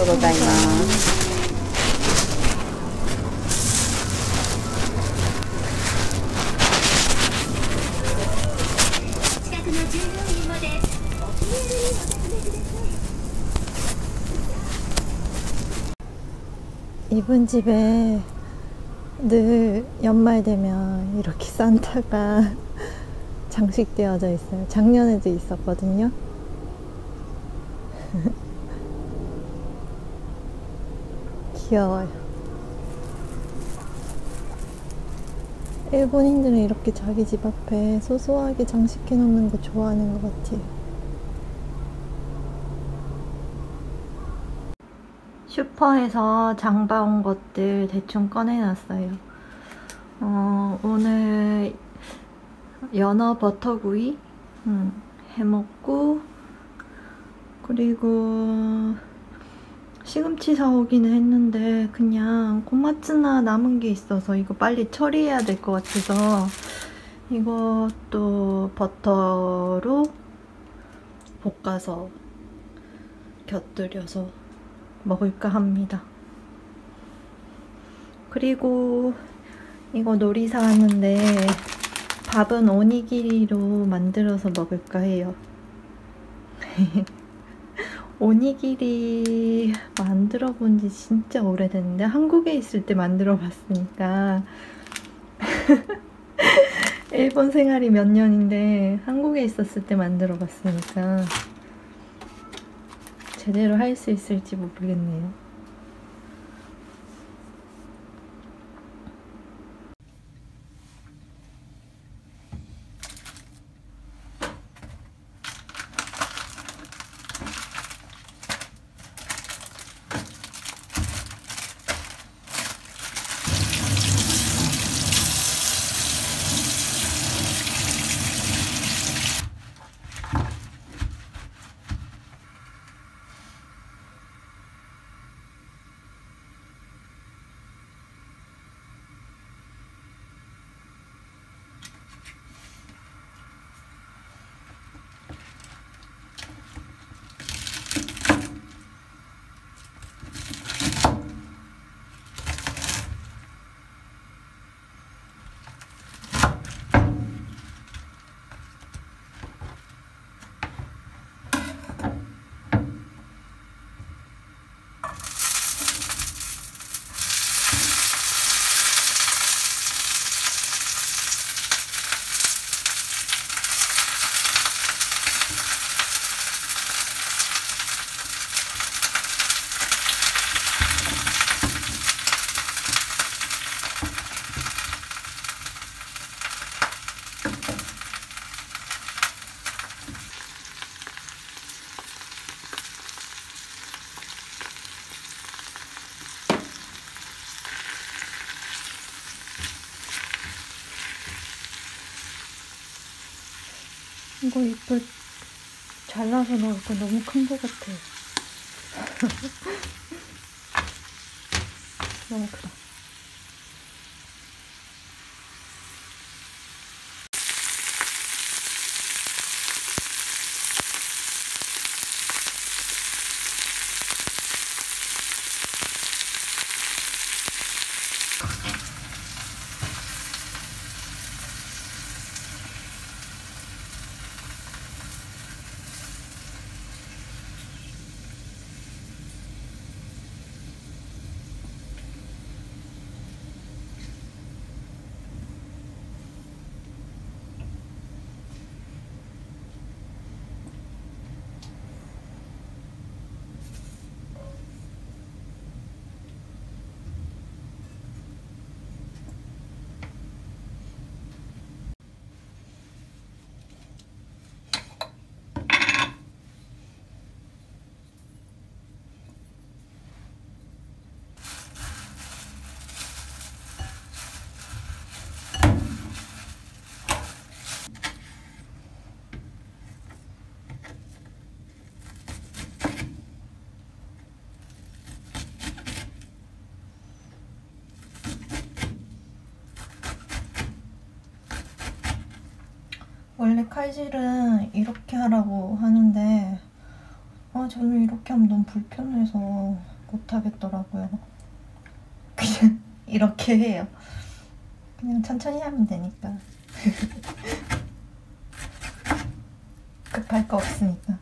고자이마스. 이분 집에 늘 연말 되면 이렇게 산타가 장식되어져 있어요. 작년에도 있었거든요. 귀여워요. 일본인들은 이렇게 자기 집 앞에 소소하게 장식해 놓는 거 좋아하는 것 같아요. 슈퍼에서 장 봐온 것들 대충 꺼내놨어요. 오늘 연어 버터구이 해먹고, 그리고 시금치 사오기는 했는데 그냥 고마츠나 남은 게 있어서 이거 빨리 처리해야 될 것 같아서 이것도 버터로 볶아서 곁들여서 먹을까 합니다. 그리고 이거 놀이 사왔는데 밥은 오니기리로 만들어서 먹을까 해요. 오니기리 만들어 본 지 진짜 오래됐는데 한국에 있을 때 만들어 봤으니까 일본 생활이 몇 년인데 한국에 있었을 때 만들어 봤으니까 제대로 할 수 있을지 모르겠네요. 이거 잎을 잘라서 넣을 거 너무 큰 것 같아요. 너무 크다. 원래 칼질은 이렇게 하라고 하는데 저는 이렇게 하면 너무 불편해서 못하겠더라고요. 그냥 이렇게 해요. 그냥 천천히 하면 되니까. 급할 거 없으니까.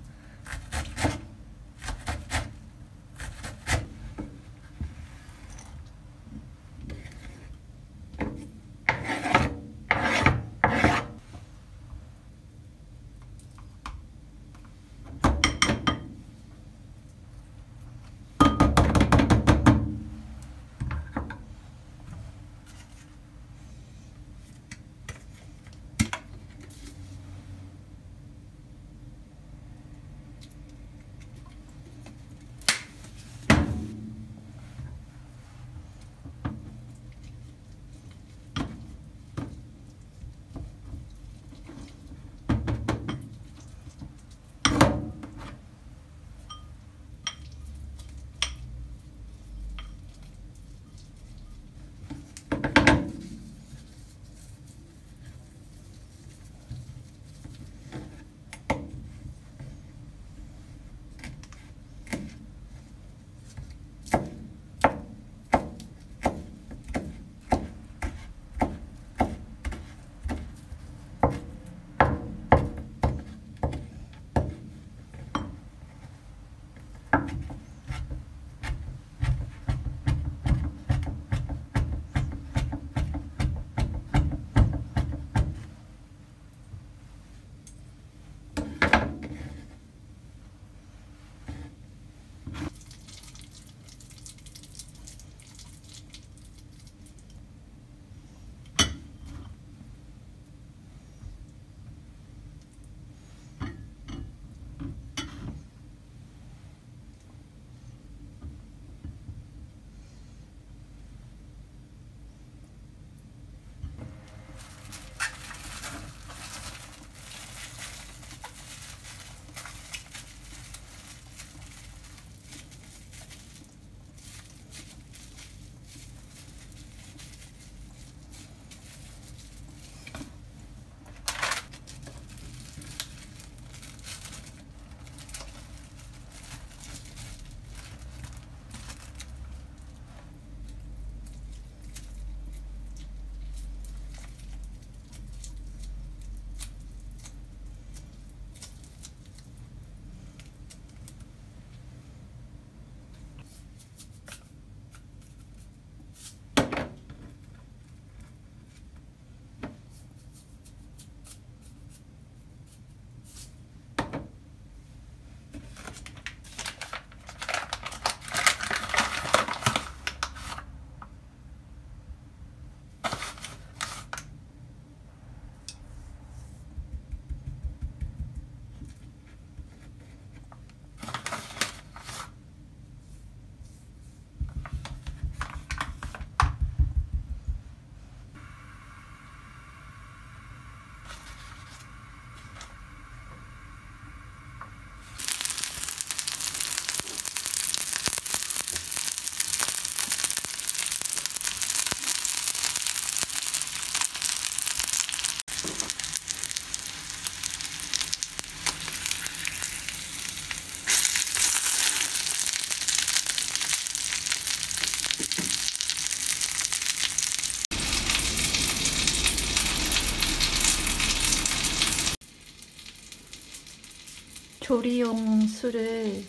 조리용 술을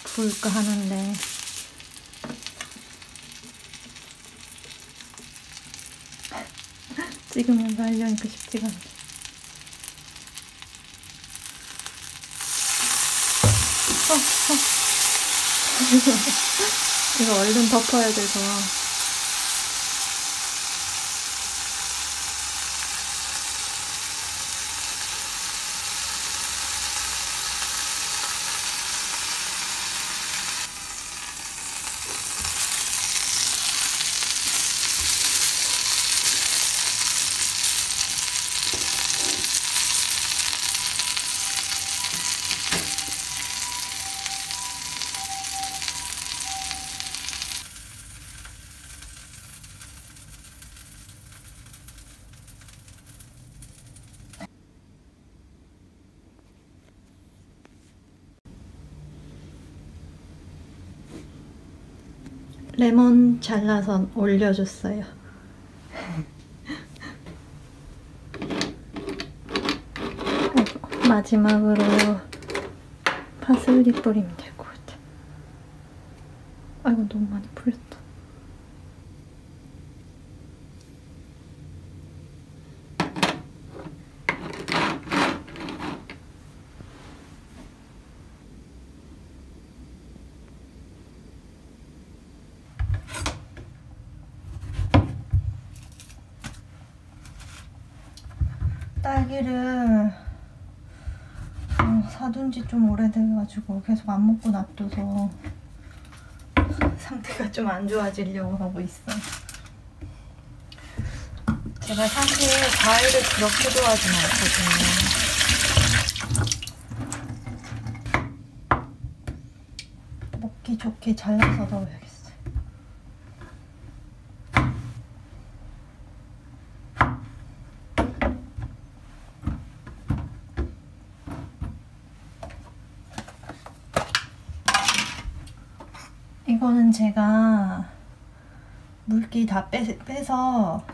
부을까 하는데 찍으면서 하려니까 쉽지가 않네. 이거 얼른 덮어야 돼서. 레몬 잘라서 올려줬어요. 마지막으로 파슬리 뿌리면 될 것 같아. 아이고, 너무 많이 풀렸다. 딸기를 사둔 지 좀 오래돼가지고 계속 안 먹고 놔둬서 상태가 좀 안 좋아지려고 하고 있어. 제가 사실 과일을 그렇게 좋아하진 않거든요. 먹기 좋게 잘라서 넣어야겠어. 이거는 제가 물기 다 빼서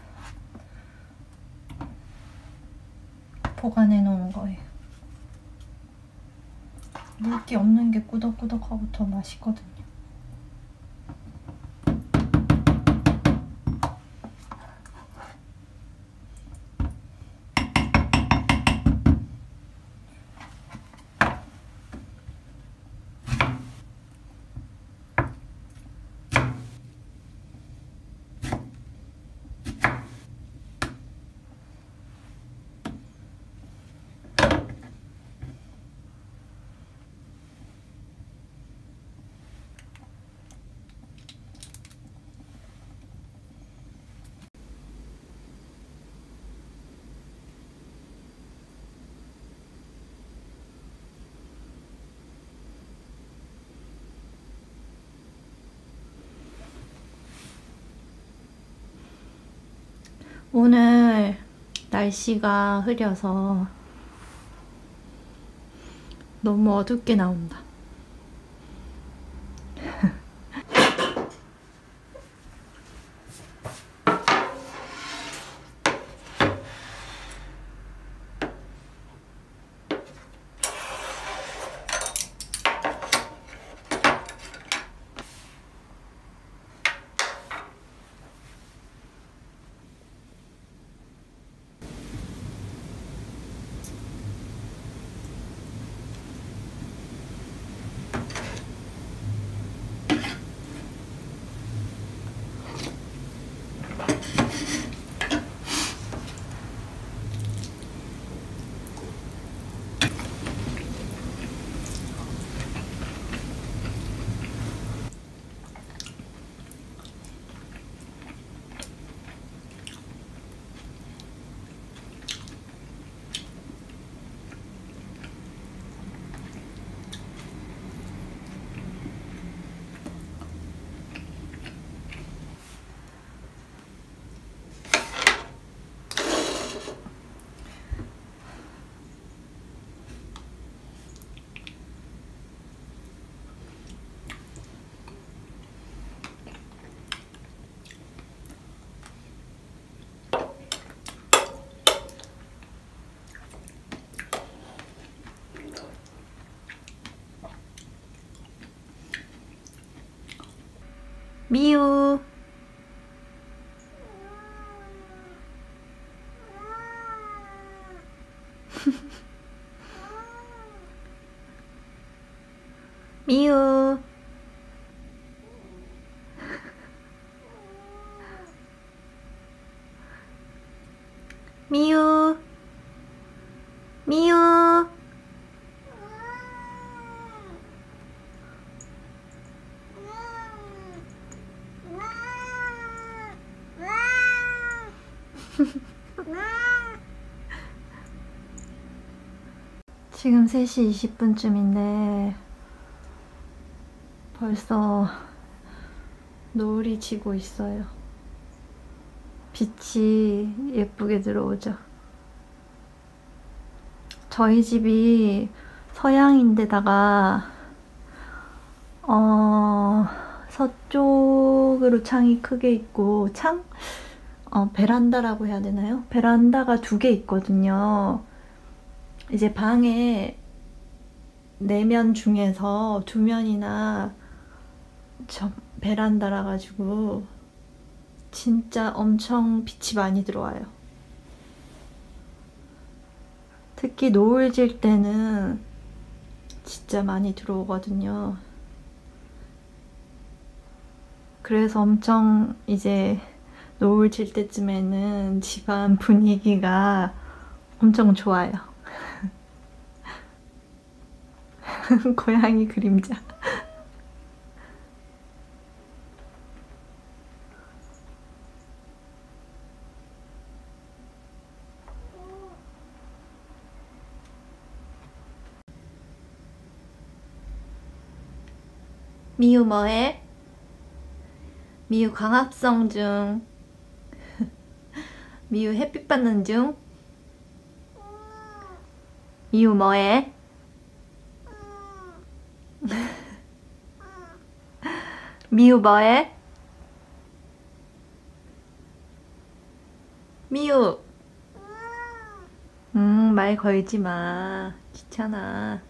보관해 놓은 거예요. 물기 없는 게 꾸덕꾸덕하고 더 맛있거든요. 오늘 날씨가 흐려서 너무 어둡게 나온다. 미우. 미우. 미우. 미우. 지금 3시 20분쯤인데 벌써 노을이 지고 있어요. 빛이 예쁘게 들어오죠. 저희 집이 서양인데다가 서쪽으로 창이 크게 있고, 베란다라고 해야 되나요? 베란다가 2개 있거든요. 이제 방에 4면 중에서 2면이나 베란다라 가지고 진짜 엄청 빛이 많이 들어와요. 특히 노을 질 때는 진짜 많이 들어오거든요. 그래서 엄청 이제 노을 질 때쯤에는 집안 분위기가 엄청 좋아요. 고양이 그림자. 미유 뭐해? 미유 광합성 중. 미유 햇빛 받는 중. 미유 뭐해? 미유 뭐해? 미유. 말 걸지 마. 귀찮아.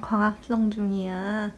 광합성 중이야.